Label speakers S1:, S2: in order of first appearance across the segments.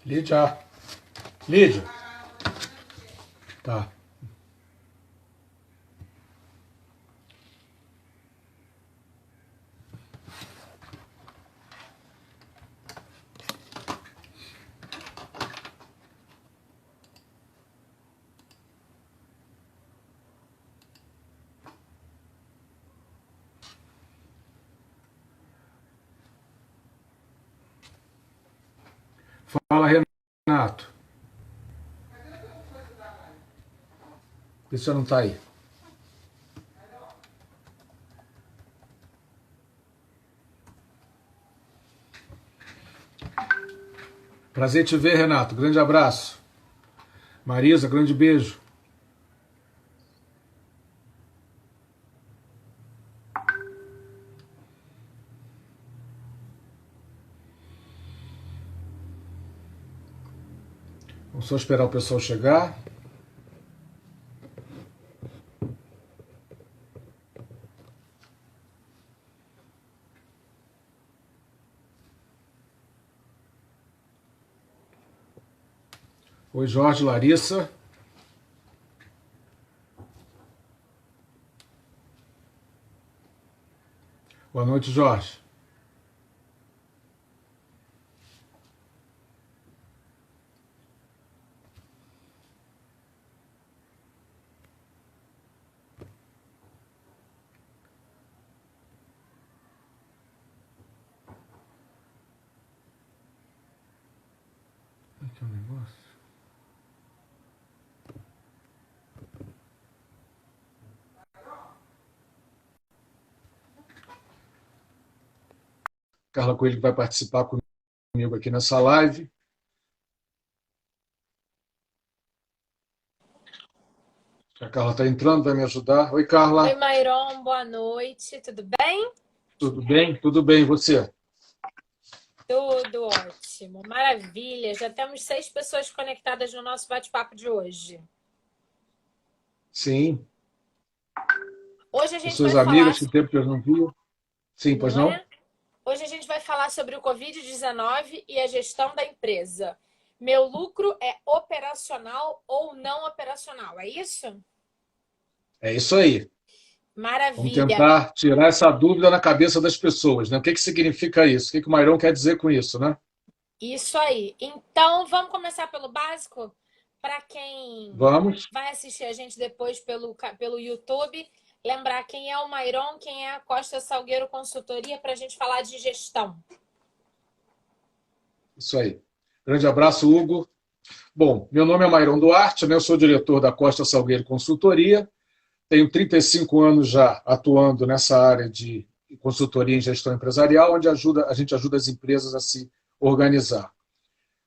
S1: Lídia. Lídia. Tá. Fala, Renato. Por que você não está aí? Prazer te ver, Renato. Grande abraço. Marisa, grande beijo. Vamos só esperar o pessoal chegar. Oi, Jorge, Larissa. Boa noite, Jorge. Aqui é o negócio. Carla Coelho que vai participar comigo aqui nessa live. A Carla está entrando, vai me ajudar. Oi, Carla.
S2: Oi, Mairon, boa noite. Tudo bem?
S1: Tudo bem? Tudo bem, e você?
S2: Tudo ótimo. Maravilha. Já temos 6 pessoas conectadas no nosso bate-papo de hoje.
S1: Sim.
S2: Hoje a gente
S1: Suas
S2: vai
S1: amigas,
S2: falar...
S1: que tempo que eu não vi. Sim, pois não?
S2: Hoje a gente vai falar sobre o Covid-19 e a gestão da empresa. Meu lucro é operacional ou não operacional, é isso?
S1: É isso aí. Vamos
S2: Maravilha.
S1: tentar tirar essa dúvida na cabeça das pessoas, né? O que que significa isso? O que o Mairon quer dizer com isso, né?
S2: Isso aí. Então, vamos começar pelo básico? Para quem
S1: Vamos.
S2: vai assistir a gente depois pelo YouTube, lembrar quem é o Mairon, quem é a Costa Salgueiro Consultoria, para a gente falar de gestão.
S1: Isso aí. Grande abraço, Hugo. Bom, meu nome é Mairon Duarte, né? Eu sou diretor da Costa Salgueiro Consultoria. Tenho 35 anos já atuando nessa área de consultoria em gestão empresarial, onde a gente ajuda as empresas a se organizar.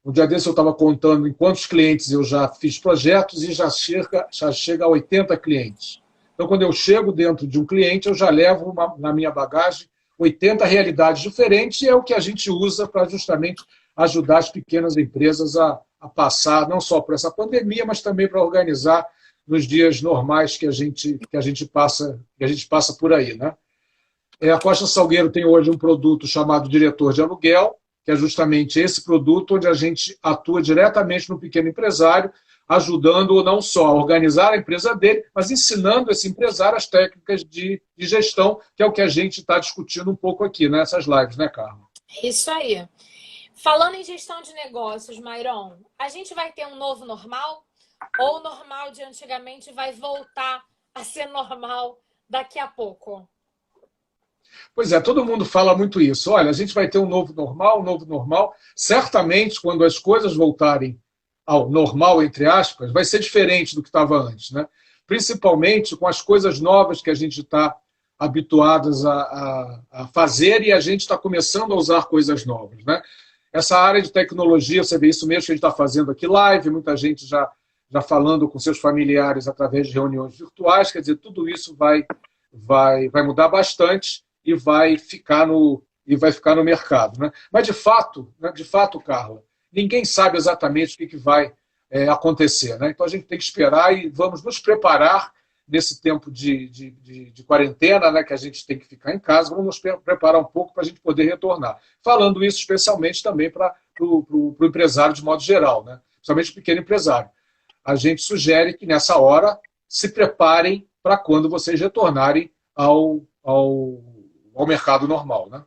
S1: Um dia desse eu estava contando em quantos clientes eu já fiz projetos e já chega a 80 clientes. Então, quando eu chego dentro de um cliente, eu já levo na minha bagagem 80 realidades diferentes e é o que a gente usa para justamente ajudar as pequenas empresas a passar não só por essa pandemia, mas também para organizar nos dias normais que a gente passa por aí, né? A Costa Salgueiro tem hoje um produto chamado Diretor de Aluguel, que é justamente esse produto onde a gente atua diretamente no pequeno empresário, ajudando não só a organizar a empresa dele, mas ensinando esse empresário as técnicas de gestão, que é o que a gente está discutindo um pouco aqui nessas lives, né, Carla?
S2: Isso aí. Falando em gestão de negócios, Mairon, a gente vai ter um novo normal? Ou o normal de antigamente vai voltar a ser normal daqui a pouco?
S1: Pois é, todo mundo fala muito isso. Olha, a gente vai ter um novo normal, um novo normal. Certamente, quando as coisas voltarem ao normal, entre aspas, vai ser diferente do que estava antes, né? Principalmente com as coisas novas que a gente está habituadas a fazer e a gente está começando a usar coisas novas, né? Essa área de tecnologia, você vê isso mesmo que a gente está fazendo aqui live, muita gente já falando com seus familiares através de reuniões virtuais, quer dizer, tudo isso vai mudar bastante e vai ficar no mercado, né? Mas de fato, Carla, ninguém sabe exatamente o que vai acontecer, né? Então a gente tem que esperar e vamos nos preparar nesse tempo de quarentena, né, que a gente tem que ficar em casa, vamos nos preparar um pouco para a gente poder retornar. Falando isso especialmente também para o empresário de modo geral, né, principalmente o pequeno empresário. A gente sugere que nessa hora se preparem para quando vocês retornarem ao mercado normal, né?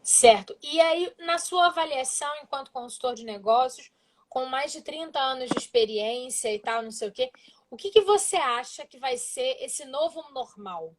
S2: Certo. E aí, na sua avaliação enquanto consultor de negócios, com mais de 30 anos de experiência e tal, não sei o que você acha que vai ser esse novo normal?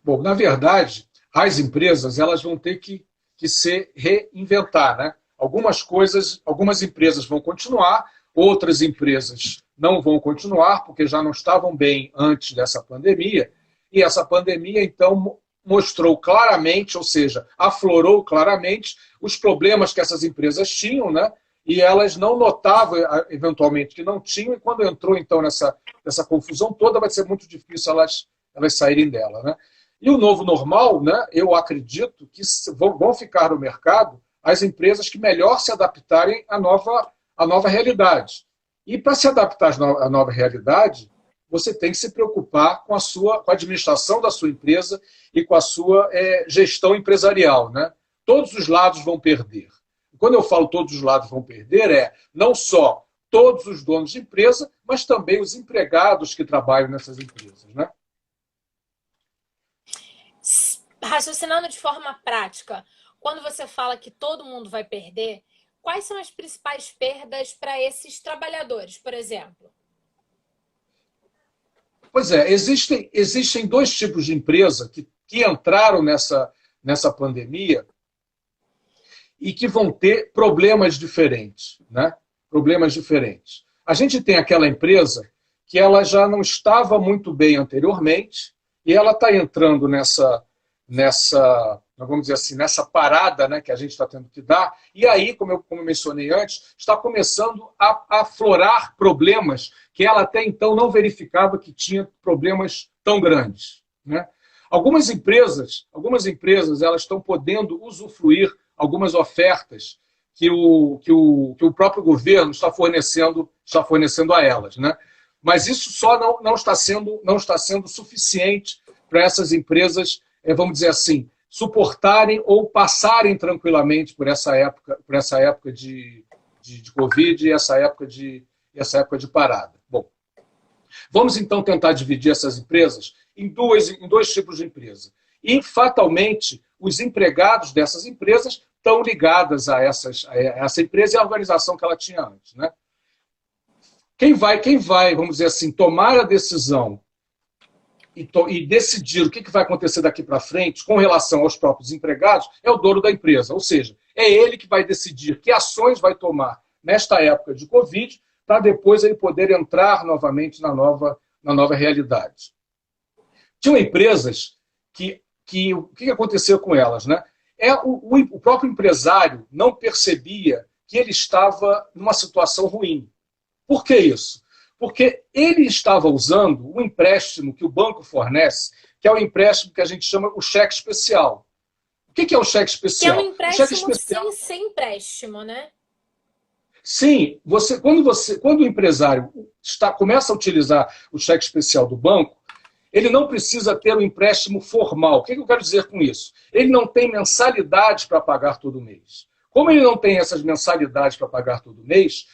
S1: Bom, na verdade, as empresas elas vão ter que se reinventar, né? Algumas empresas vão continuar, outras empresas não vão continuar, porque já não estavam bem antes dessa pandemia, e essa pandemia, então, mostrou claramente, ou seja, aflorou claramente os problemas que essas empresas tinham, né? E elas não notavam, eventualmente, que não tinham, e quando entrou, então, nessa confusão toda, vai ser muito difícil elas saírem dela, né? E o novo normal, né, eu acredito que vão ficar no mercado as empresas que melhor se adaptarem à nova realidade. E para se adaptar à nova realidade, você tem que se preocupar com a administração da sua empresa e com a sua gestão empresarial, né? Todos os lados vão perder. Quando eu falo todos os lados vão perder, não só todos os donos de empresa, mas também os empregados que trabalham nessas empresas, né?
S2: Raciocinando de forma prática, quando você fala que todo mundo vai perder, quais são as principais perdas para esses trabalhadores, por exemplo?
S1: Pois é, existem dois tipos de empresa que entraram nessa pandemia e que vão ter problemas diferentes, né? Problemas diferentes. A gente tem aquela empresa que ela já não estava muito bem anteriormente e ela está entrando vamos dizer assim, nessa parada, né, que a gente está tendo que dar, e aí, como eu mencionei antes, está começando a aflorar problemas que ela até então não verificava que tinha problemas tão grandes, né? Algumas empresas elas estão podendo usufruir algumas ofertas que o próprio governo está fornecendo a elas, né? Mas isso só não está sendo suficiente para essas empresas, vamos dizer assim, suportarem ou passarem tranquilamente por essa época de Covid e essa época de parada. Bom, vamos então tentar dividir essas empresas em dois tipos de empresa. E, fatalmente, os empregados dessas empresas estão ligados a essa empresa e à organização que ela tinha antes, né? Quem vai, vamos dizer assim, tomar a decisão e decidir o que vai acontecer daqui para frente com relação aos próprios empregados é o dono da empresa. Ou seja, é ele que vai decidir que ações vai tomar nesta época de Covid para depois ele poder entrar novamente na nova realidade. Tinham empresas o que aconteceu com elas, né? O próprio empresário não percebia que ele estava numa situação ruim. Por que isso? Porque ele estava usando o empréstimo que o banco fornece, que é o empréstimo que a gente chama o cheque especial. O que é o cheque especial?
S2: Que é um empréstimo sem empréstimo, né?
S1: Sim, quando o empresário começa a utilizar o cheque especial do banco, ele não precisa ter um empréstimo formal. O que eu quero dizer com isso? Ele não tem mensalidade para pagar todo mês. Como ele não tem essas mensalidades para pagar todo mês,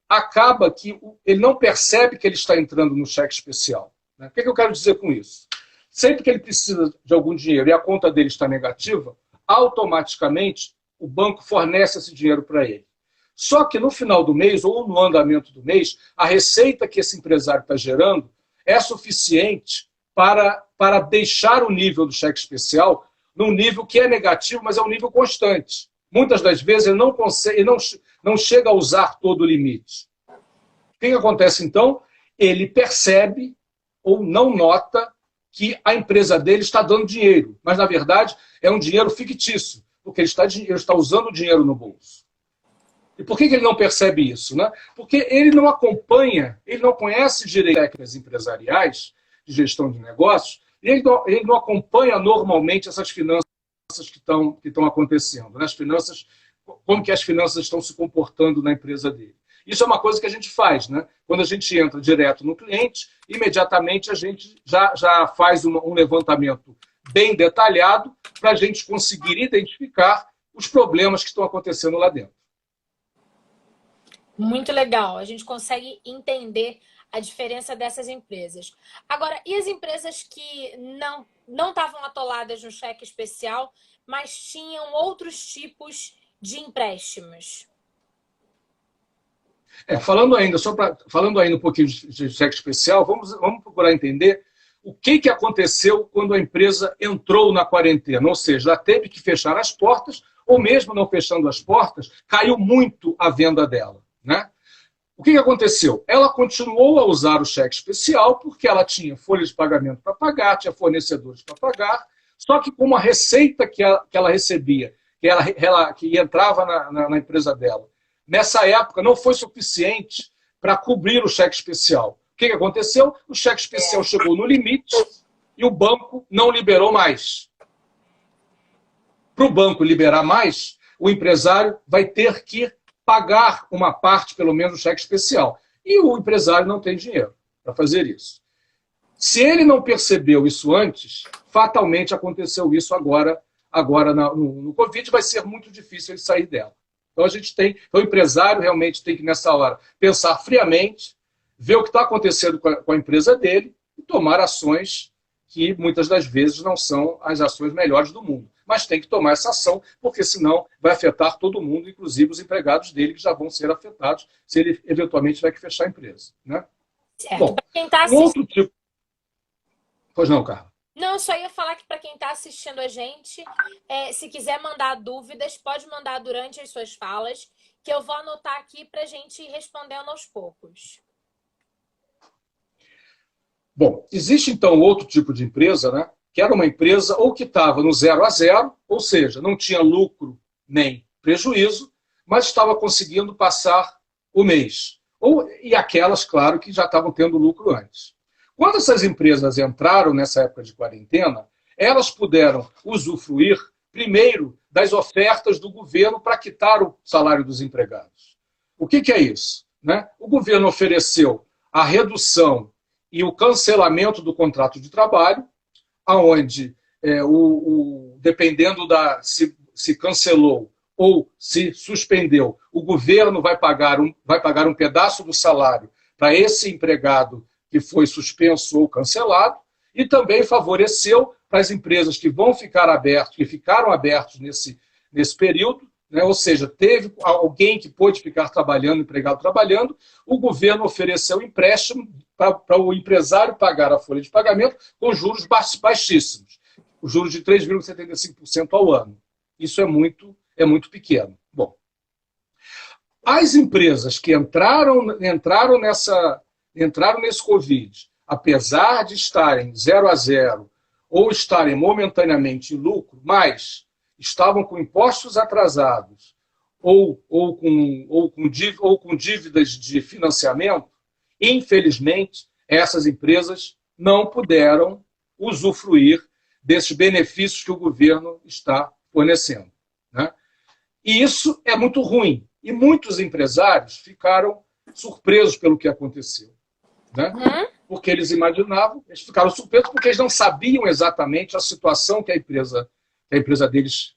S1: acaba que ele não percebe que ele está entrando no cheque especial, né? O que eu quero dizer com isso? Sempre que ele precisa de algum dinheiro e a conta dele está negativa, automaticamente o banco fornece esse dinheiro para ele. Só que no final do mês, ou no andamento do mês, a receita que esse empresário está gerando é suficiente para deixar o nível do cheque especial num nível que é negativo, mas é um nível constante. Muitas das vezes ele não consegue, não chega a usar todo o limite. O que acontece então? Ele percebe ou não nota que a empresa dele está dando dinheiro, mas na verdade é um dinheiro fictício, porque ele está usando o dinheiro no bolso. E por que ele não percebe isso, né? Porque ele não acompanha, ele não conhece direito técnicas empresariais de gestão de negócios, e ele não acompanha normalmente essas finanças que estão acontecendo, né? As finanças, como que as finanças estão se comportando na empresa dele. Isso é uma coisa que a gente faz, né? Quando a gente entra direto no cliente, imediatamente a gente já faz um levantamento bem detalhado para a gente conseguir identificar os problemas que estão acontecendo lá dentro.
S2: Muito legal. A gente consegue entender a diferença dessas empresas. Agora, e as empresas que não estavam atoladas no cheque especial, mas tinham outros tipos de empréstimos?
S1: Falando ainda um pouquinho de cheque especial, vamos procurar entender o que aconteceu quando a empresa entrou na quarentena, ou seja, ela teve que fechar as portas, ou mesmo não fechando as portas, caiu muito a venda dela, né? O que aconteceu? Ela continuou a usar o cheque especial porque ela tinha folha de pagamento para pagar, tinha fornecedores para pagar, só que com a receita que ela recebia, que entrava na empresa dela, nessa época não foi suficiente para cobrir o cheque especial. O que aconteceu? O cheque especial chegou no limite e o banco não liberou mais. Para o banco liberar mais, o empresário vai ter que pagar uma parte, pelo menos, do cheque especial. E o empresário não tem dinheiro para fazer isso. Se ele não percebeu isso antes, fatalmente aconteceu isso agora no Covid, vai ser muito difícil ele sair dela. Então o empresário realmente tem que, nessa hora, pensar friamente, ver o que está acontecendo com a empresa dele e tomar ações que muitas das vezes não são as ações melhores do mundo. Mas tem que tomar essa ação, porque senão vai afetar todo mundo, inclusive os empregados dele, que já vão ser afetados se ele eventualmente tiver que fechar a empresa. Né?
S2: Certo.
S1: Bom,
S2: quem tá
S1: um outro tipo... Pois não, Carla.
S2: Não, eu só ia falar que para quem está assistindo a gente, se quiser mandar dúvidas, pode mandar durante as suas falas, que eu vou anotar aqui para a gente ir respondendo aos poucos.
S1: Bom, existe então outro tipo de empresa, né? Que era uma empresa ou que estava no 0 a 0, ou seja, não tinha lucro nem prejuízo, mas estava conseguindo passar o mês. E aquelas, claro, que já estavam tendo lucro antes. Quando essas empresas entraram nessa época de quarentena, elas puderam usufruir, primeiro, das ofertas do governo para quitar o salário dos empregados. O que é isso? Né? O governo ofereceu a redução e o cancelamento do contrato de trabalho, onde, dependendo se cancelou ou se suspendeu, o governo vai pagar um pedaço do salário para esse empregado que foi suspenso ou cancelado, e também favoreceu para as empresas que vão ficar abertas, que ficaram abertas nesse período, né? Ou seja, teve alguém que pôde ficar trabalhando, empregado trabalhando, o governo ofereceu empréstimo para o empresário pagar a folha de pagamento com juros baixíssimos, os juros de 3,75% ao ano. Isso é muito pequeno. Bom, as empresas que entraram nesse Covid, apesar de estarem 0 a 0 ou estarem momentaneamente em lucro, mas estavam com impostos atrasados ou com dívidas de financiamento, infelizmente, essas empresas não puderam usufruir desses benefícios que o governo está fornecendo. Né? E isso é muito ruim. E muitos empresários ficaram surpresos pelo que aconteceu. Né? Porque eles imaginavam, eles ficaram surpresos porque eles não sabiam exatamente a situação que a empresa deles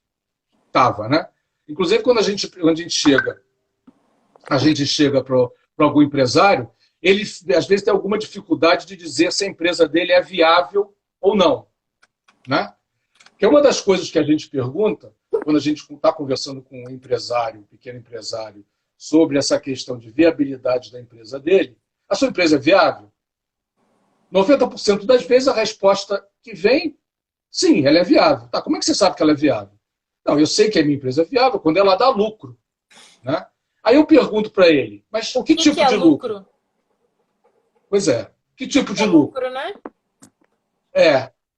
S1: estava. Né? Inclusive, quando a gente chega para algum empresário, ele às vezes tem alguma dificuldade de dizer se a empresa dele é viável ou não. Né? Que é uma das coisas que a gente pergunta quando a gente está conversando com um empresário, um pequeno empresário, sobre essa questão de viabilidade da empresa dele. A sua empresa é viável? 90% das vezes a resposta que vem, sim, ela é viável. Tá, como é que você sabe que ela é viável? Não, eu sei que a minha empresa é viável quando ela dá lucro. Né? Aí eu pergunto para ele, mas que tipo de lucro? Pois é, que tipo de lucro?
S2: Né?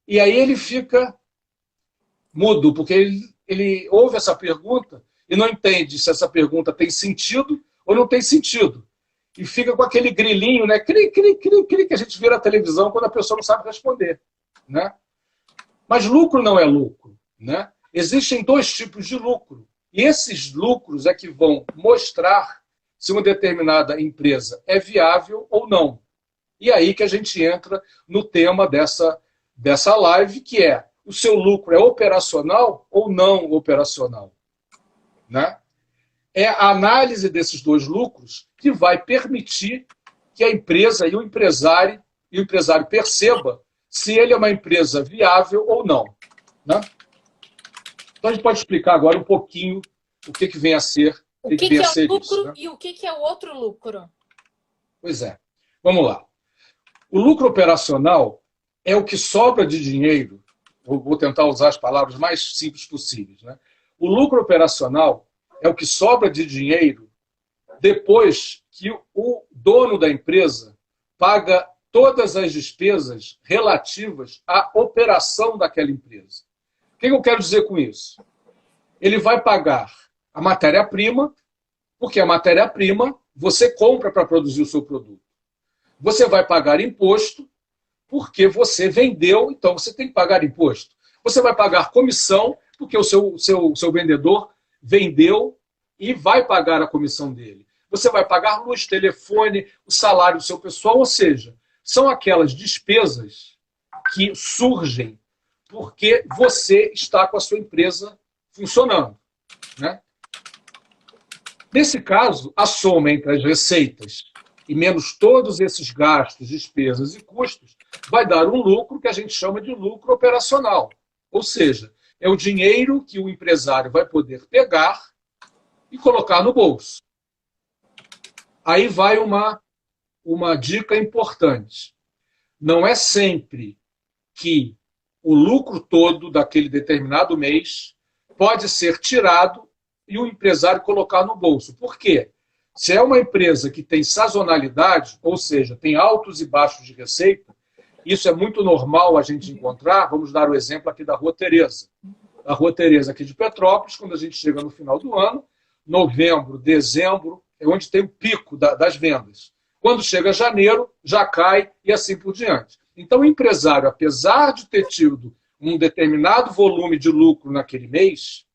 S1: E aí ele fica mudo, porque ele ouve essa pergunta e não entende se essa pergunta tem sentido ou não tem sentido. E fica com aquele grilinho, né? Cri, cri, cri, cri, que a gente vê na televisão quando a pessoa não sabe responder. Né? Mas lucro não é lucro. Né? Existem dois tipos de lucro. E esses lucros é que vão mostrar se uma determinada empresa é viável ou não. E aí que a gente entra no tema dessa live, que é: o seu lucro é operacional ou não operacional? Né? É a análise desses dois lucros que vai permitir que a empresa e o empresário perceba se ele é uma empresa viável ou não. Né? Então a gente pode explicar agora um pouquinho o que vem a ser,
S2: o que é o lucro
S1: isso, né?
S2: E o que é o outro lucro.
S1: Pois é. Vamos lá. O lucro operacional é o que sobra de dinheiro. Vou tentar usar as palavras mais simples possíveis. Né? O lucro operacional é o que sobra de dinheiro depois que o dono da empresa paga todas as despesas relativas à operação daquela empresa. O que eu quero dizer com isso? Ele vai pagar a matéria-prima, porque a matéria-prima você compra para produzir o seu produto. Você vai pagar imposto, porque você vendeu, então você tem que pagar imposto. Você vai pagar comissão, porque o seu vendedor vendeu e vai pagar a comissão dele. Você vai pagar luz, telefone, o salário do seu pessoal, ou seja, são aquelas despesas que surgem porque você está com a sua empresa funcionando. Né? Nesse caso, a soma entre as receitas e menos todos esses gastos, despesas e custos vai dar um lucro que a gente chama de lucro operacional. Ou seja, é o dinheiro que o empresário vai poder pegar e colocar no bolso. Aí vai uma dica importante. Não é sempre que o lucro todo daquele determinado mês pode ser tirado e o empresário colocar no bolso. Por quê? Se é uma empresa que tem sazonalidade, ou seja, tem altos e baixos de receita, isso é muito normal a gente encontrar. Vamos dar o exemplo aqui da Rua Tereza. A Rua Tereza aqui de Petrópolis, quando a gente chega no final do ano, novembro, dezembro, é onde tem o pico das vendas. Quando chega janeiro, já cai e assim por diante. Então, o empresário, apesar de ter tido um determinado volume de lucro naquele mês,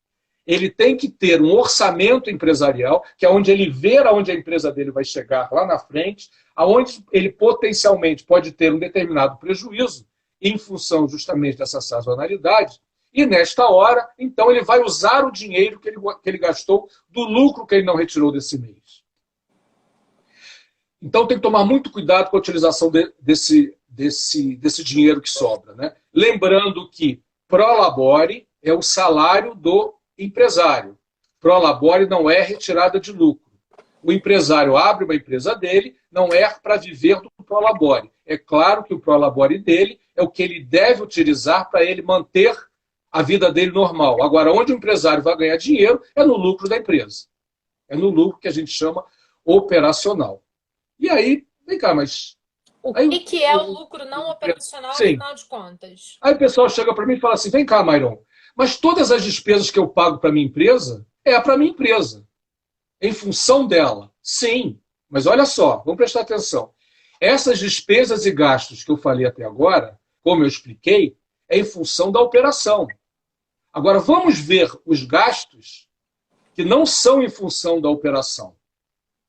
S1: ele tem que ter um orçamento empresarial, que é onde ele vê aonde a empresa dele vai chegar lá na frente, aonde ele potencialmente pode ter um determinado prejuízo, em função justamente dessa sazonalidade, e nesta hora, então, ele vai usar o dinheiro que ele gastou do lucro que ele não retirou desse mês. Então, tem que tomar muito cuidado com a utilização desse dinheiro que sobra. Né? Lembrando que prolabore é o salário do empresário. Prolabore não é retirada de lucro. O empresário abre uma empresa dele, não é para viver do prolabore. É claro que o prolabore dele é o que ele deve utilizar para ele manter a vida dele normal. Agora, onde o empresário vai ganhar dinheiro é no lucro da empresa. É no lucro que a gente chama operacional. E aí, vem cá, mas...
S2: O que é o lucro não operacional,
S1: sim,
S2: afinal de contas?
S1: Aí o pessoal chega para mim e fala assim: vem cá, Mairon, mas todas as despesas que eu pago para a minha empresa é para a minha empresa. Em função dela. Sim, mas olha só, vamos prestar atenção. Essas despesas e gastos que eu falei até agora, como eu expliquei, é em função da operação. Agora, vamos ver os gastos que não são em função da operação.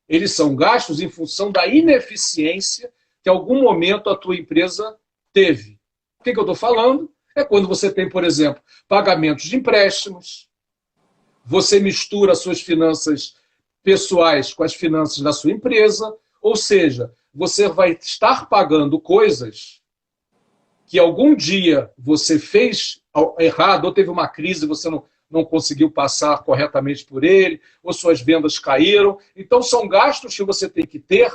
S1: Eles são gastos em função da ineficiência que em algum momento a tua empresa teve. O que eu estou falando? É quando você tem, por exemplo, pagamentos de empréstimos, você mistura as suas finanças pessoais com as finanças da sua empresa, ou seja, você vai estar pagando coisas que algum dia você fez errado, ou teve uma crise e você não conseguiu passar corretamente por ele, ou suas vendas caíram. Então, são gastos que você tem que ter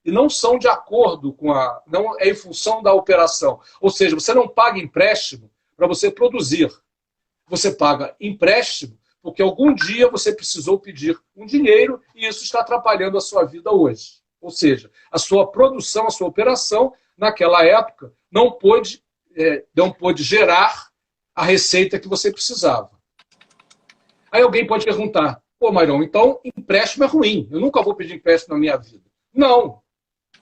S1: e não são de acordo com não é em função da operação. Ou seja, você não paga empréstimo para você produzir. Você paga empréstimo porque algum dia você precisou pedir um dinheiro e isso está atrapalhando a sua vida hoje. Ou seja, a sua produção, a sua operação, naquela época, não pôde gerar a receita que você precisava. Aí alguém pode perguntar: pô, Mairon, então empréstimo é ruim, eu nunca vou pedir empréstimo na minha vida. Não,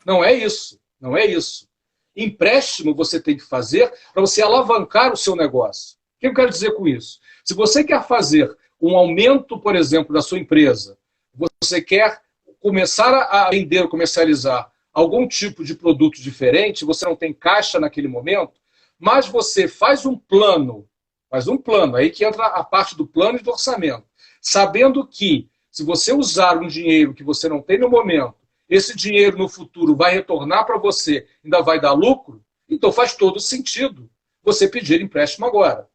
S1: não é isso. Não é isso. Empréstimo você tem que fazer para você alavancar o seu negócio. O que eu quero dizer com isso? Se você quer fazer um aumento, por exemplo, da sua empresa, você quer começar a vender ou comercializar algum tipo de produto diferente, você não tem caixa naquele momento, mas você faz um plano, aí que entra a parte do plano e do orçamento, sabendo que se você usar um dinheiro que você não tem no momento, esse dinheiro no futuro vai retornar para você, ainda vai dar lucro, então faz todo sentido você pedir empréstimo agora.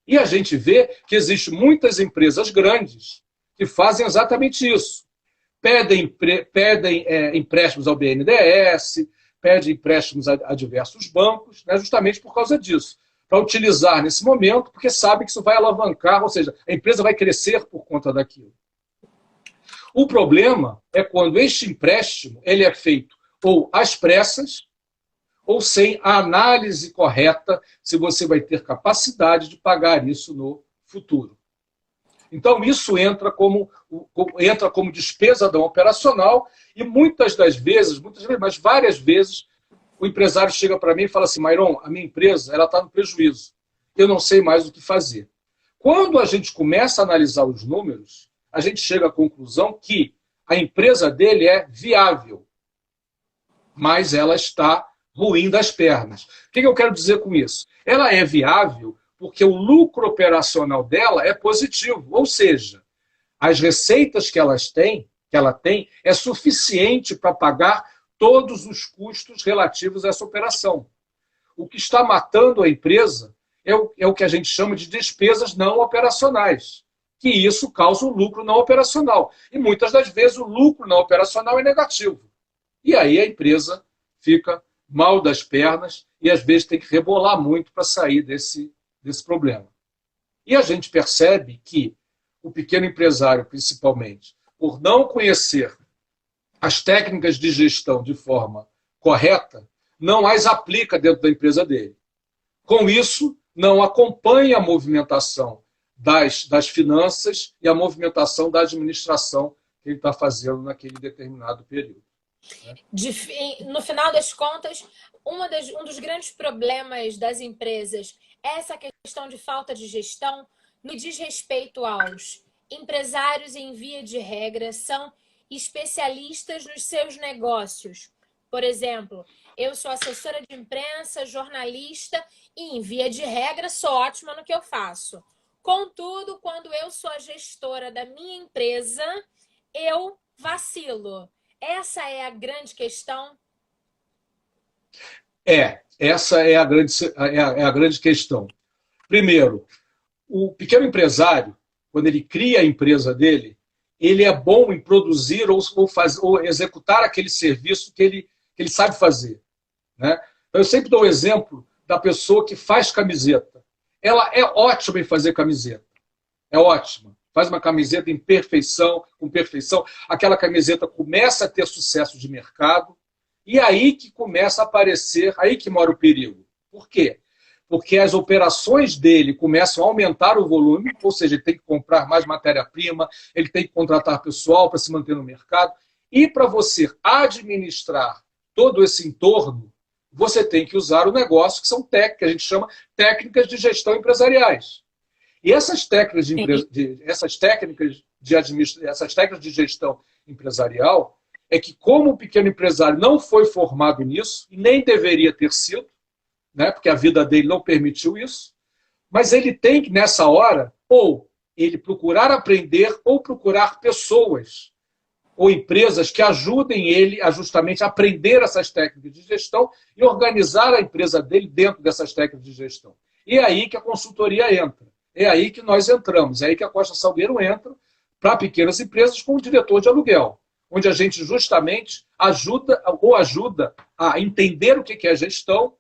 S1: E a gente vê que existem muitas empresas grandes que fazem exatamente isso. Pedem empréstimos ao BNDES, pedem empréstimos a diversos bancos, né, justamente por causa disso. Para utilizar nesse momento, porque sabe que isso vai alavancar, ou seja, a empresa vai crescer por conta daquilo. O problema é quando este empréstimo ele é feito ou às pressas, ou sem a análise correta se você vai ter capacidade de pagar isso no futuro. Então, isso entra como despesa não operacional e muitas vezes, mas várias vezes, o empresário chega para mim e fala assim, Mairon, a minha empresa está no prejuízo, eu não sei mais o que fazer. Quando a gente começa a analisar os números, a gente chega à conclusão que a empresa dele é viável, mas ela está ruim das pernas. O que eu quero dizer com isso? Ela é viável porque o lucro operacional dela é positivo, ou seja, as receitas que ela tem é suficiente para pagar todos os custos relativos a essa operação. O que está matando a empresa é o que a gente chama de despesas não operacionais, que isso causa um lucro não operacional. E muitas das vezes o lucro não operacional é negativo. E aí a empresa fica mal das pernas e às vezes tem que rebolar muito para sair desse problema. E a gente percebe que o pequeno empresário, principalmente, por não conhecer as técnicas de gestão de forma correta, não as aplica dentro da empresa dele. Com isso, não acompanha a movimentação das finanças e a movimentação da administração que ele está fazendo naquele determinado período.
S2: No final das contas, um dos grandes problemas das empresas é essa questão de falta de gestão no diz respeito aos empresários em via de regra, são especialistas nos seus negócios. Por exemplo, eu sou assessora de imprensa, jornalista e, em via de regra, sou ótima no que eu faço. Contudo, quando eu sou a gestora da minha empresa, eu vacilo. Essa é a grande questão?
S1: Essa é a grande questão. Primeiro, o pequeno empresário, quando ele cria a empresa dele, ele é bom em produzir ou executar aquele serviço que ele sabe fazer. Né? Eu sempre dou o exemplo da pessoa que faz camiseta. Ela é ótima em fazer camiseta. É ótima. Faz uma camiseta com perfeição. Aquela camiseta começa a ter sucesso de mercado. E aí que começa a aparecer, aí que mora o perigo. Por quê? Porque as operações dele começam a aumentar o volume, ou seja, ele tem que comprar mais matéria-prima, ele tem que contratar pessoal para se manter no mercado. E para você administrar todo esse entorno, você tem que usar o negócio, que são técnicas, que a gente chama técnicas de gestão empresariais. E essas técnicas de gestão empresarial é que, como o pequeno empresário não foi formado nisso, e nem deveria ter sido, né, porque a vida dele não permitiu isso, mas ele tem que, nessa hora, ou ele procurar aprender, ou procurar pessoas ou empresas que ajudem ele a justamente aprender essas técnicas de gestão e organizar a empresa dele dentro dessas técnicas de gestão. E é aí que a consultoria entra. É aí que nós entramos. É aí que a Costa Salgueiro entra para pequenas empresas como diretor de aluguel, onde a gente justamente ajuda a entender o que é gestão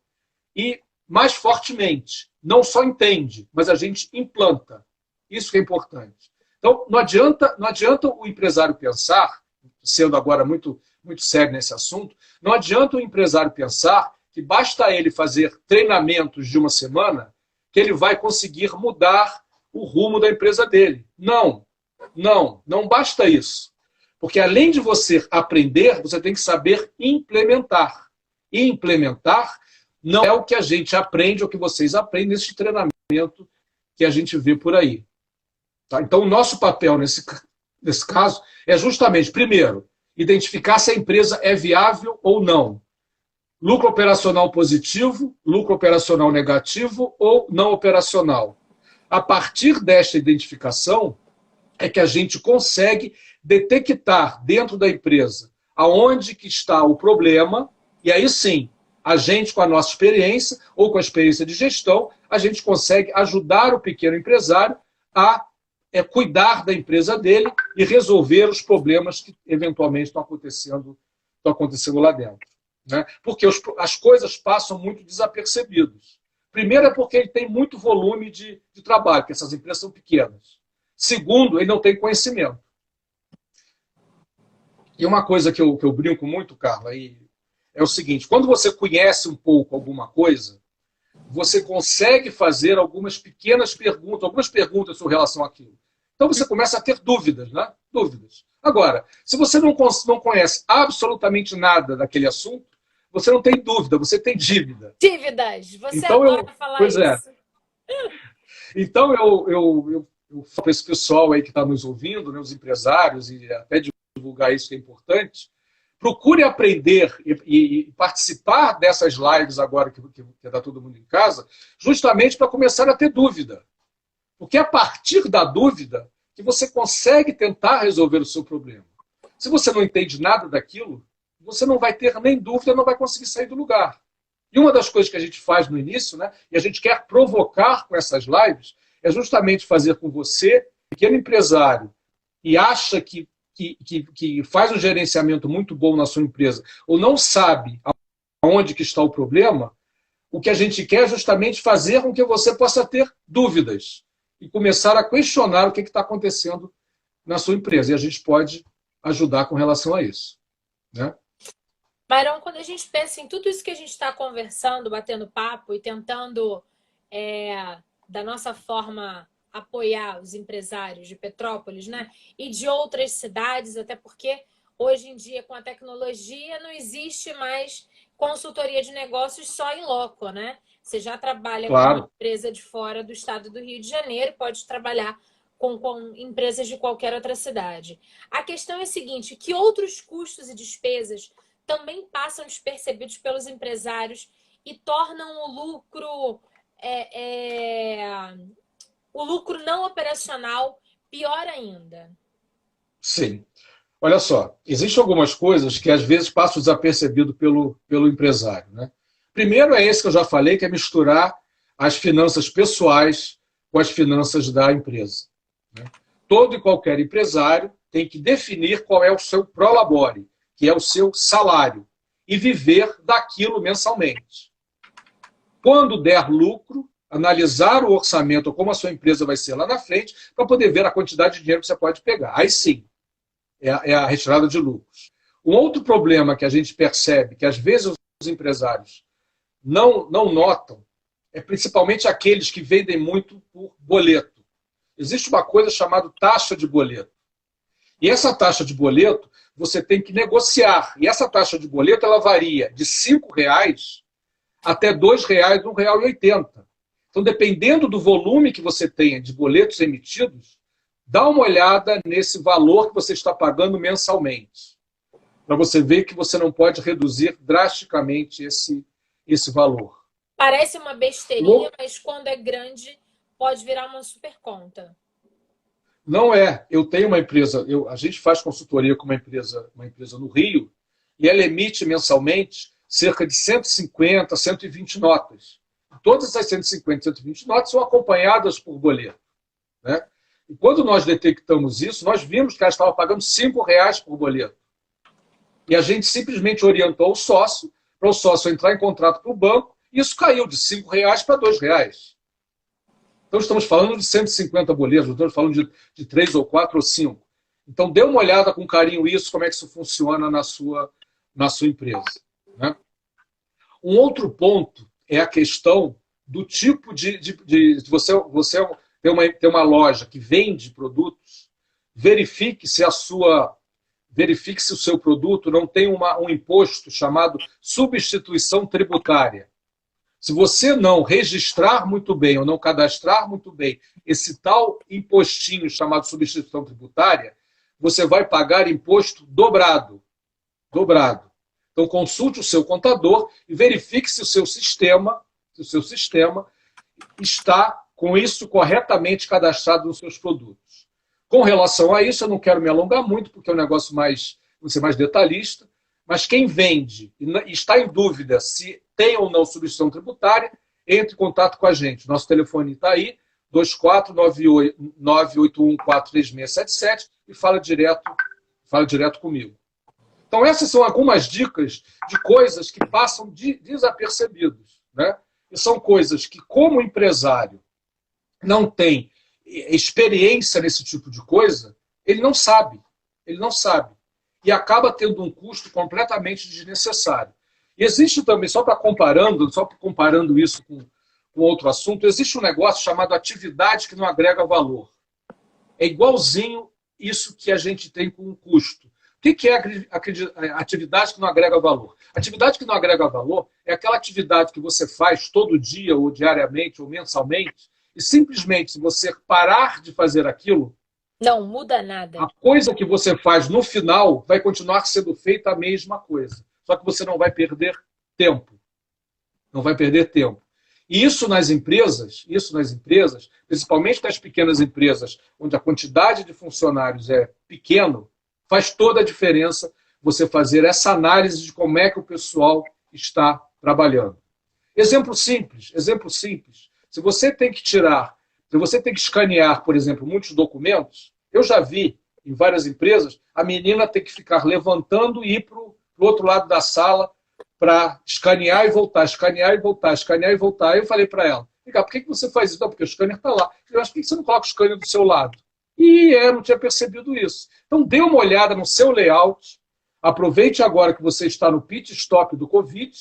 S1: e, mais fortemente, não só entende, mas a gente implanta. Isso que é importante. Então, não adianta o empresário pensar, sendo agora muito, muito sério nesse assunto, não adianta o empresário pensar que basta ele fazer treinamentos de uma semana que ele vai conseguir mudar o rumo da empresa dele. Não basta isso. Porque além de você aprender, você tem que saber implementar. E implementar não é o que a gente aprende, ou que vocês aprendem nesse treinamento que a gente vê por aí. Tá? Então, o nosso papel nesse caso é justamente, primeiro, identificar se a empresa é viável ou não. Lucro operacional positivo, lucro operacional negativo ou não operacional. A partir desta identificação é que a gente consegue detectar dentro da empresa aonde que está o problema, e aí sim, a gente, com a nossa experiência ou com a experiência de gestão, a gente consegue ajudar o pequeno empresário a cuidar da empresa dele e resolver os problemas que eventualmente estão acontecendo lá dentro. Né? Porque as coisas passam muito desapercebidas. Primeiro é porque ele tem muito volume de trabalho, porque essas empresas são pequenas. Segundo, ele não tem conhecimento. E uma coisa que eu brinco muito, Carla, é o seguinte: quando você conhece um pouco alguma coisa, você consegue fazer algumas pequenas perguntas, algumas perguntas com relação àquilo. Então você começa a ter dúvidas, né? Dúvidas. Agora, se você não conhece absolutamente nada daquele assunto, você não tem dúvida, você tem dívida.
S2: Dívidas, você
S1: então
S2: adora falar
S1: pois
S2: isso.
S1: É. Então eu falo para esse pessoal aí que está nos ouvindo, né, os empresários, e até divulgar isso que é importante, procure aprender e participar dessas lives agora que está todo mundo em casa, justamente para começar a ter dúvida. Porque é a partir da dúvida que você consegue tentar resolver o seu problema. Se você não entende nada daquilo, você não vai ter nem dúvida, não vai conseguir sair do lugar. E uma das coisas que a gente faz no início, né, e a gente quer provocar com essas lives, é justamente fazer com você, pequeno empresário, e acha que faz um gerenciamento muito bom na sua empresa, ou não sabe aonde que está o problema, o que a gente quer é justamente fazer com que você possa ter dúvidas e começar a questionar o que está acontecendo na sua empresa. E a gente pode ajudar com relação a isso. Né?
S2: Mairon, quando a gente pensa em tudo isso que a gente está conversando, batendo papo e tentando, da nossa forma, apoiar os empresários de Petrópolis, né? E de outras cidades, até porque hoje em dia, com a tecnologia, não existe mais consultoria de negócios só em loco, né? Você já trabalha com uma empresa de fora do estado do Rio de Janeiro, pode trabalhar com empresas de qualquer outra cidade. A questão é a seguinte: que outros custos e despesas também passam despercebidos pelos empresários e tornam o lucro não operacional pior ainda?
S1: Sim. Olha só, existem algumas coisas que às vezes passam desapercebido pelo empresário. Né? Primeiro é esse que eu já falei, que é misturar as finanças pessoais com as finanças da empresa. Né? Todo e qualquer empresário tem que definir qual é o seu prolabore, que é o seu salário, e viver daquilo mensalmente. Quando der lucro, analisar o orçamento, como a sua empresa vai ser lá na frente, para poder ver a quantidade de dinheiro que você pode pegar. Aí sim, é a retirada de lucros. Um outro problema que a gente percebe, que às vezes os empresários não notam, é principalmente aqueles que vendem muito por boleto. Existe uma coisa chamada taxa de boleto. E essa taxa de boleto, você tem que negociar. E essa taxa de boleto, ela varia de R$ 5,00 até R$ 2,00, R$ 1,80. Então, dependendo do volume que você tenha de boletos emitidos, dá uma olhada nesse valor que você está pagando mensalmente, para você ver que você não pode reduzir drasticamente esse valor.
S2: Parece uma besteirinha, mas quando é grande, pode virar uma super conta.
S1: Não é. Eu tenho uma empresa, a gente faz consultoria com uma empresa no Rio, e ela emite mensalmente cerca de 150, 120 notas. Todas essas 150, 120 notas são acompanhadas por boleto. Né? E quando nós detectamos isso, nós vimos que ela estava pagando R$ 5,00 por boleto. E a gente simplesmente orientou o sócio, para o sócio entrar em contrato com o banco, e isso caiu de R$ 5,00 para R$ 2,00. Então estamos falando de 150 boletos, não estamos falando de 3 ou 4 ou 5. Então dê uma olhada com carinho isso, como é que isso funciona na sua empresa. Né? Um outro ponto é a questão do tipo de você ter uma loja que vende produtos, verifique se o seu produto não tem um imposto chamado substituição tributária. Se você não registrar muito bem ou não cadastrar muito bem esse tal impostinho chamado substituição tributária, você vai pagar imposto dobrado. dobrado. Então, consulte o seu contador e verifique se o seu sistema está com isso corretamente cadastrado nos seus produtos. Com relação a isso, eu não quero me alongar muito, porque é um negócio vou ser mais detalhista, mas quem vende e está em dúvida se tem ou não substituição tributária, entre em contato com a gente. Nosso telefone está aí, 2498143677, e fala direto comigo. Então, essas são algumas dicas de coisas que passam desapercebidas, né? E são coisas que, como empresário, não tem experiência nesse tipo de coisa, ele não sabe. Ele não sabe. E acaba tendo um custo completamente desnecessário. E existe também, só comparando isso com outro assunto, existe um negócio chamado atividade que não agrega valor. É igualzinho isso que a gente tem com o custo. O que é atividade que não agrega valor? Atividade que não agrega valor é aquela atividade que você faz todo dia, ou diariamente, ou mensalmente, e simplesmente, se você parar de fazer aquilo,
S2: não muda nada.
S1: A coisa que você faz no final vai continuar sendo feita a mesma coisa. Só que você não vai perder tempo. Não vai perder tempo. E isso nas empresas, principalmente nas pequenas empresas, onde a quantidade de funcionários é pequeno, faz toda a diferença você fazer essa análise de como é que o pessoal está trabalhando. Exemplo simples. Se você tem que escanear, por exemplo, muitos documentos, eu já vi em várias empresas a menina ter que ficar levantando e ir para o outro lado da sala para escanear e voltar, escanear e voltar, escanear e voltar. Aí eu falei para ela, por que você faz isso? Não, porque o scanner está lá. Eu acho, por que você não coloca o scanner do seu lado? E eu não tinha percebido isso. Então, dê uma olhada no seu layout, aproveite agora que você está no pit stop do Covid,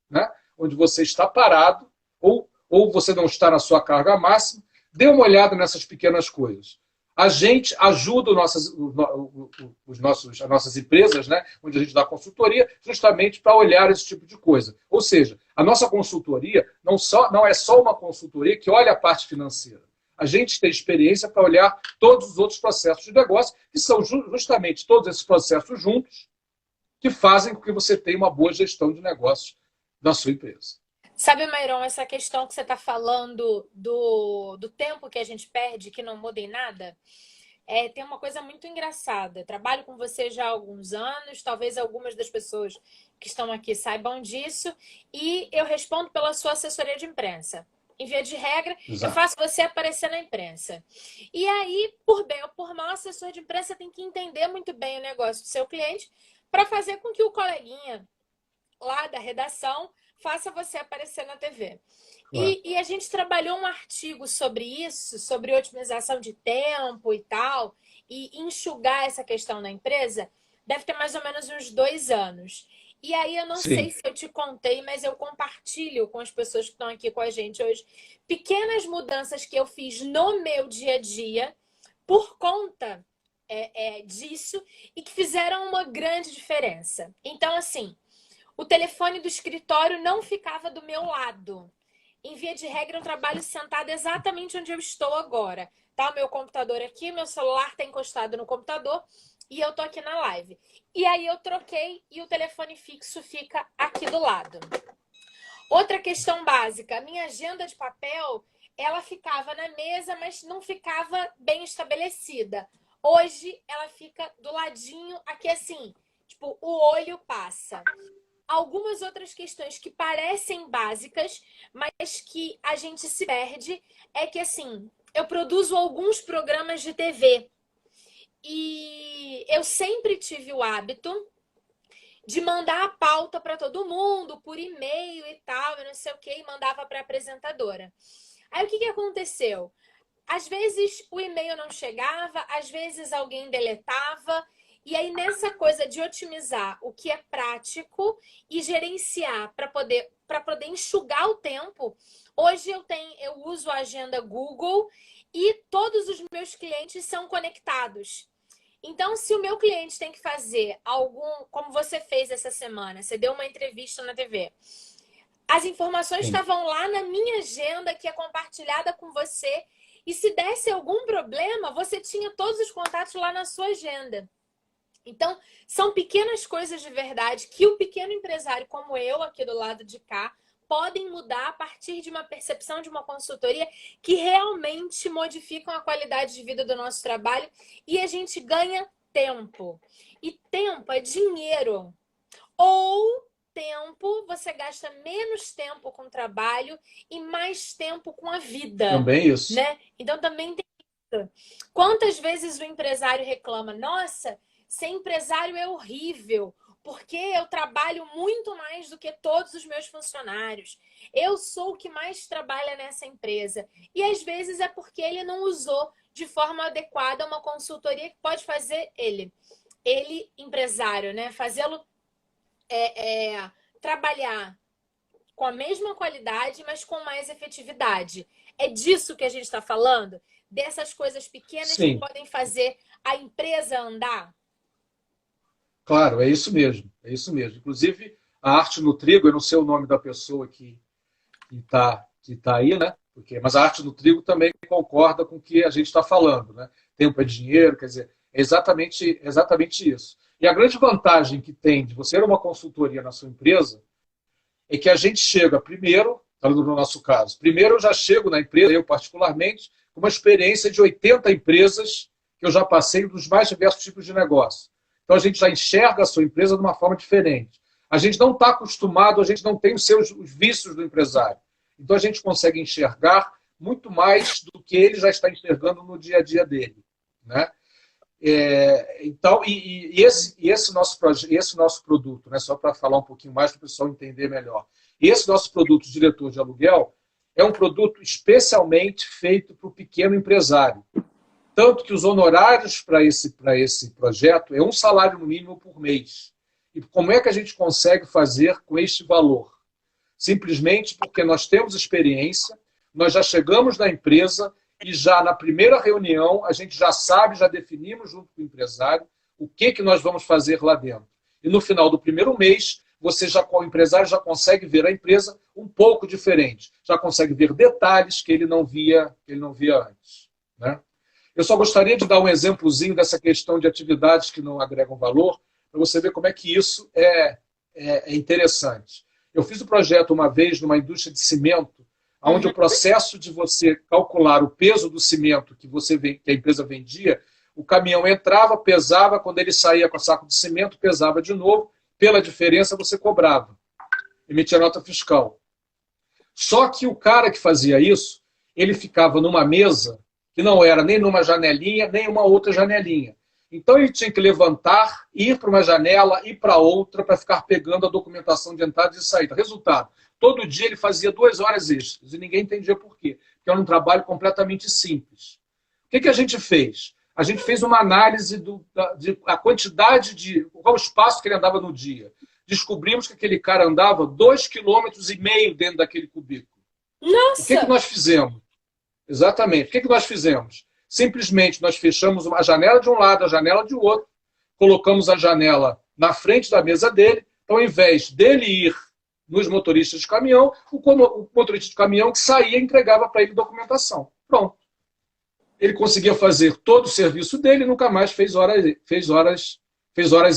S1: né, onde você está parado, ou você não está na sua carga máxima, dê uma olhada nessas pequenas coisas. A gente ajuda as nossas empresas, né, onde a gente dá consultoria, justamente para olhar esse tipo de coisa. Ou seja, a nossa consultoria não é só uma consultoria que olha a parte financeira. A gente tem experiência para olhar todos os outros processos de negócio, que são justamente todos esses processos juntos que fazem com que você tenha uma boa gestão de negócios da sua empresa.
S2: Sabe, Mairon, essa questão que você está falando do tempo que a gente perde, que não muda em nada, tem uma coisa muito engraçada. Trabalho com você já há alguns anos, talvez algumas das pessoas que estão aqui saibam disso, e eu respondo pela sua assessoria de imprensa. Em via de regra, Exato. Eu faço você aparecer na imprensa. E aí, por bem ou por mal, o assessor de imprensa tem que entender muito bem o negócio do seu cliente para fazer com que o coleguinha lá da redação faça você aparecer na TV. E a gente trabalhou um artigo sobre isso, sobre otimização de tempo e tal, e enxugar essa questão na empresa, deve ter mais ou menos uns 2 anos. E aí eu não sei se eu te contei, mas eu compartilho com as pessoas que estão aqui com a gente hoje pequenas mudanças que eu fiz no meu dia a dia por conta disso e que fizeram uma grande diferença. Então, assim, o telefone do escritório não ficava do meu lado. Em via de regra, eu trabalho sentada exatamente onde eu estou agora. Tá o meu computador aqui, meu celular está encostado no computador e eu tô aqui na live. E aí eu troquei e o telefone fixo fica aqui do lado. Outra questão básica, a minha agenda de papel, ela ficava na mesa, mas não ficava bem estabelecida. Hoje, ela fica do ladinho, aqui assim, tipo, o olho passa. Algumas outras questões que parecem básicas, mas que a gente se perde, é que, assim, eu produzo alguns programas de TV. E eu sempre tive o hábito de mandar a pauta para todo mundo, por e-mail e tal, eu não sei o que, e mandava para a apresentadora. Aí, o que aconteceu? Às vezes, o e-mail não chegava, às vezes alguém deletava. E aí, nessa coisa de otimizar o que é prático e gerenciar para poder enxugar o tempo, hoje eu uso a agenda Google e todos os meus clientes são conectados. Então, se o meu cliente tem que fazer como você fez essa semana, você deu uma entrevista na TV, as informações estavam lá na minha agenda, que é compartilhada com você, e se desse algum problema, você tinha todos os contatos lá na sua agenda. Então, são pequenas coisas de verdade que o pequeno empresário, como eu, aqui do lado de cá, podem mudar a partir de uma percepção de uma consultoria que realmente modificam a qualidade de vida do nosso trabalho e a gente ganha tempo. E tempo é dinheiro. Ou tempo, você gasta menos tempo com o trabalho e mais tempo com a vida,
S1: Também isso.
S2: né? Então também tem isso. Quantas vezes o empresário reclama: nossa, ser empresário é horrível, porque eu trabalho muito mais do que todos os meus funcionários. Eu sou o que mais trabalha nessa empresa. E às vezes é porque ele não usou de forma adequada uma consultoria que pode fazer ele empresário, né? Fazê-lo trabalhar com a mesma qualidade, mas com mais efetividade. É disso que a gente está falando? Dessas coisas pequenas que
S1: Sim,
S2: podem fazer a empresa andar?
S1: claro, é isso mesmo. É isso mesmo. Inclusive, a arte no trigo, eu não sei o nome da pessoa que tá aí, né? Mas a arte no trigo também concorda com o que a gente está falando, né? Tempo é dinheiro, quer dizer, é exatamente isso. E a grande vantagem que tem de você ter uma consultoria na sua empresa é que a gente chega primeiro, falando no nosso caso, primeiro eu já chego na empresa, eu particularmente, com uma experiência de 80 empresas que eu já passei dos mais diversos tipos de negócio. Então a gente já enxerga a sua empresa de uma forma diferente. A gente não está acostumado, a gente não tem os vícios do empresário. Então a gente consegue enxergar muito mais do que ele já está enxergando no dia a dia dele, né? Então, esse nosso produto, né, só para falar um pouquinho mais para o pessoal entender melhor, esse nosso produto, diretor de aluguel, é um produto especialmente feito para o pequeno empresário. Tanto que os honorários para esse projeto é um salário mínimo por mês. E como é que a gente consegue fazer com este valor? Simplesmente porque nós temos experiência, nós já chegamos na empresa e já na primeira reunião a gente já sabe, já definimos junto com o empresário o que nós vamos fazer lá dentro. E no final do primeiro mês, o empresário já consegue ver a empresa um pouco diferente, já consegue ver detalhes que ele não via antes, né? Eu só gostaria de dar um exemplozinho dessa questão de atividades que não agregam valor, para você ver como é que isso é interessante. Eu fiz um projeto uma vez numa indústria de cimento, onde
S2: Uhum.
S1: o processo de você calcular o peso do cimento que a empresa vendia, o caminhão entrava, pesava, quando ele saía com o saco de cimento, pesava de novo, pela diferença você cobrava, emitia nota fiscal. Só que o cara que fazia isso, ele ficava numa mesa que não era nem numa janelinha, nem uma outra janelinha. Então ele tinha que levantar, ir para uma janela, ir para outra, para ficar pegando a documentação de entrada e saída. Resultado, todo dia ele fazia 2 horas extras, e ninguém entendia por quê. Porque era um trabalho completamente simples. O que a gente fez? A gente fez uma análise a quantidade qual o espaço que ele andava no dia. Descobrimos que aquele cara andava 2,5 km dentro daquele cubículo. O que
S2: Nossa!
S1: nós fizemos? Exatamente. O que nós fizemos? Simplesmente nós fechamos uma janela de um lado, a janela de outro, colocamos a janela na frente da mesa dele, então ao invés dele ir nos motoristas de caminhão, o motorista de caminhão que saía entregava para ele documentação. Pronto. Ele conseguia fazer todo o serviço dele e nunca mais fez horas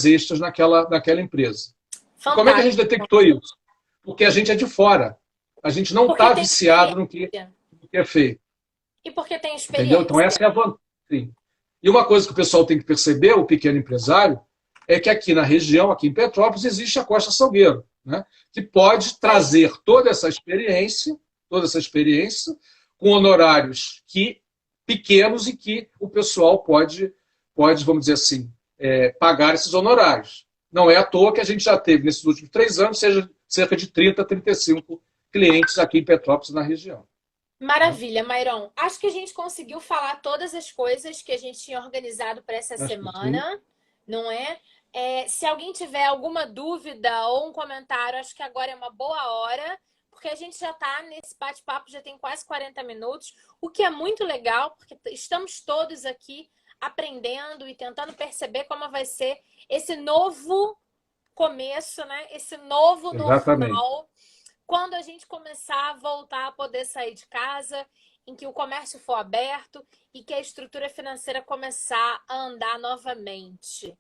S1: extras naquela empresa. E como é que a gente
S2: Fantástico.
S1: detectou isso? Porque a gente é de fora. A gente não
S2: Porque
S1: está
S2: tem
S1: viciado
S2: experiência.
S1: no que é feito.
S2: E porque tem
S1: Entendeu? Então,
S2: experiência.
S1: essa é a vantagem. E uma coisa que o pessoal tem que perceber, o pequeno empresário, é que aqui na região, aqui em Petrópolis, existe a Costa Salgueiro, né? Que pode
S2: Sim.
S1: trazer toda essa experiência com honorários pequenos e que o pessoal pode vamos dizer assim, pagar esses honorários. Não é à toa que a gente já teve, nesses últimos 3 anos, cerca de 30, 35 clientes aqui em Petrópolis, na região. Né?
S2: Maravilha, Mairon. Acho que a gente conseguiu falar todas as coisas que a gente tinha organizado para essa
S1: Acho que sim.
S2: semana, não é? Se alguém tiver alguma dúvida ou um comentário, acho que agora é uma boa hora, porque a gente já está nesse bate-papo, já tem quase 40 minutos, o que é muito legal, porque estamos todos aqui aprendendo e tentando perceber como vai ser esse novo começo, né? Esse novo
S1: Exatamente.
S2: normal quando a gente começar a voltar a poder sair de casa, em que o comércio for aberto e que a estrutura financeira começar a andar novamente.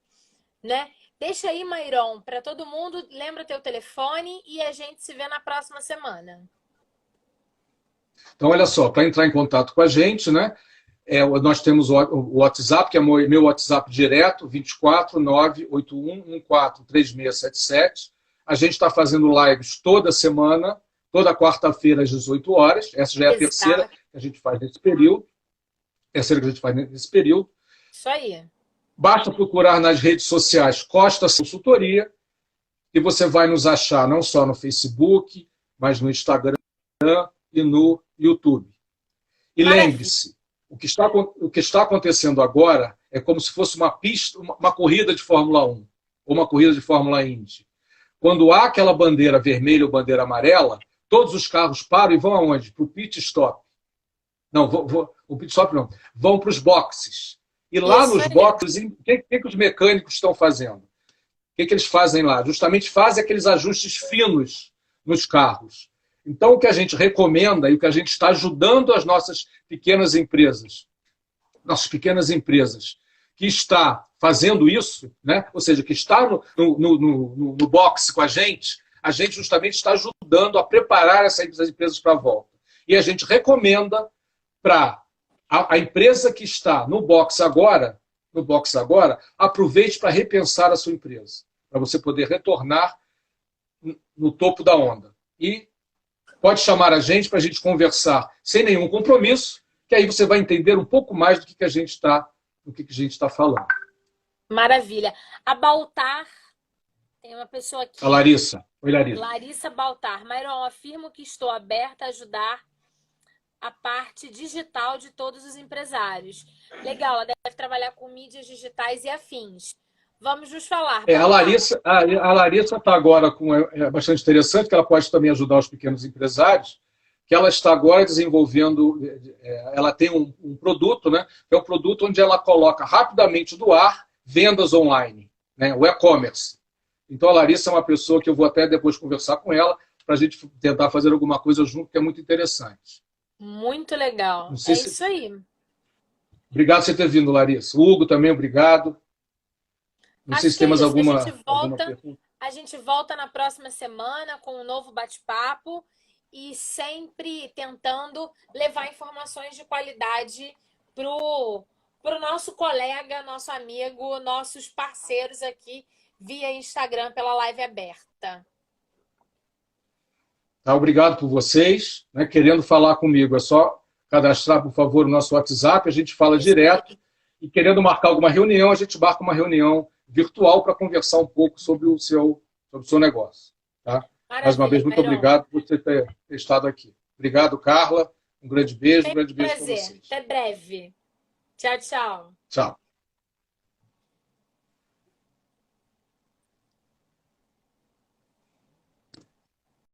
S2: né? Deixa aí, Mairon, para todo mundo, lembra teu telefone e a gente se vê na próxima semana.
S1: Então, olha só, para entrar em contato com a gente, né? Nós temos o WhatsApp, que é meu WhatsApp direto, 24 981 14 3677. A gente está fazendo lives toda semana, toda quarta-feira às 18 horas. Essa já é a terceira que a gente faz nesse período.
S2: Isso aí.
S1: Basta procurar nas redes sociais Costa Consultoria e você vai nos achar não só no Facebook, mas no Instagram e no YouTube. E lembre-se, o que está acontecendo agora é como se fosse uma pista, uma corrida de Fórmula 1 ou uma corrida de Fórmula Indy. Quando há aquela bandeira vermelha ou bandeira amarela, todos os carros param e vão aonde? Para o pit stop. Não, o pit stop não. Vão para os boxes. E lá nos boxes, o que os mecânicos estão fazendo? O que eles fazem lá? Justamente fazem aqueles ajustes finos nos carros. Então, o que a gente recomenda e o que a gente está ajudando as nossas pequenas empresas que está fazendo isso, né? Ou seja, que está no box com a gente justamente está ajudando a preparar essas empresas para a volta. E a gente recomenda para a empresa que está no box agora, aproveite para repensar a sua empresa, para você poder retornar no topo da onda. E pode chamar a gente para a gente conversar sem nenhum compromisso, que aí você vai entender um pouco mais do que a gente está falando.
S2: Maravilha. A Baltar, tem uma pessoa aqui.
S1: A Larissa. Oi, Larissa.
S2: Larissa Baltar. Mairon, afirmo que estou aberta a ajudar a parte digital de todos os empresários. Legal, ela deve trabalhar com mídias digitais e afins. Vamos nos falar.
S1: A Larissa está agora com... É bastante interessante, que ela pode também ajudar os pequenos empresários, que ela está agora desenvolvendo... Ela tem um produto, né? Que é um produto onde ela coloca rapidamente do ar vendas online, né? O e-commerce. Então, a Larissa é uma pessoa que eu vou até depois conversar com ela para a gente tentar fazer alguma coisa junto, que é muito interessante.
S2: Muito legal. Isso aí.
S1: Obrigado por você ter vindo, Larissa. O Hugo também, obrigado. Não sei se tem mais alguma pergunta.
S2: A gente volta na próxima semana com um novo bate-papo e sempre tentando levar informações de qualidade para o nosso colega, nosso amigo, nossos parceiros aqui via Instagram pela live aberta.
S1: Tá, obrigado por vocês. Né? Querendo falar comigo, é só cadastrar, por favor, o nosso WhatsApp, a gente fala direto. E querendo marcar alguma reunião, a gente marca uma reunião virtual para conversar um pouco sobre o seu negócio. Tá? Mais uma vez, muito obrigado por você ter estado aqui. Obrigado, Carla. Um grande beijo, um grande beijo para vocês.
S2: Até breve. Tchau, tchau.
S1: Tchau.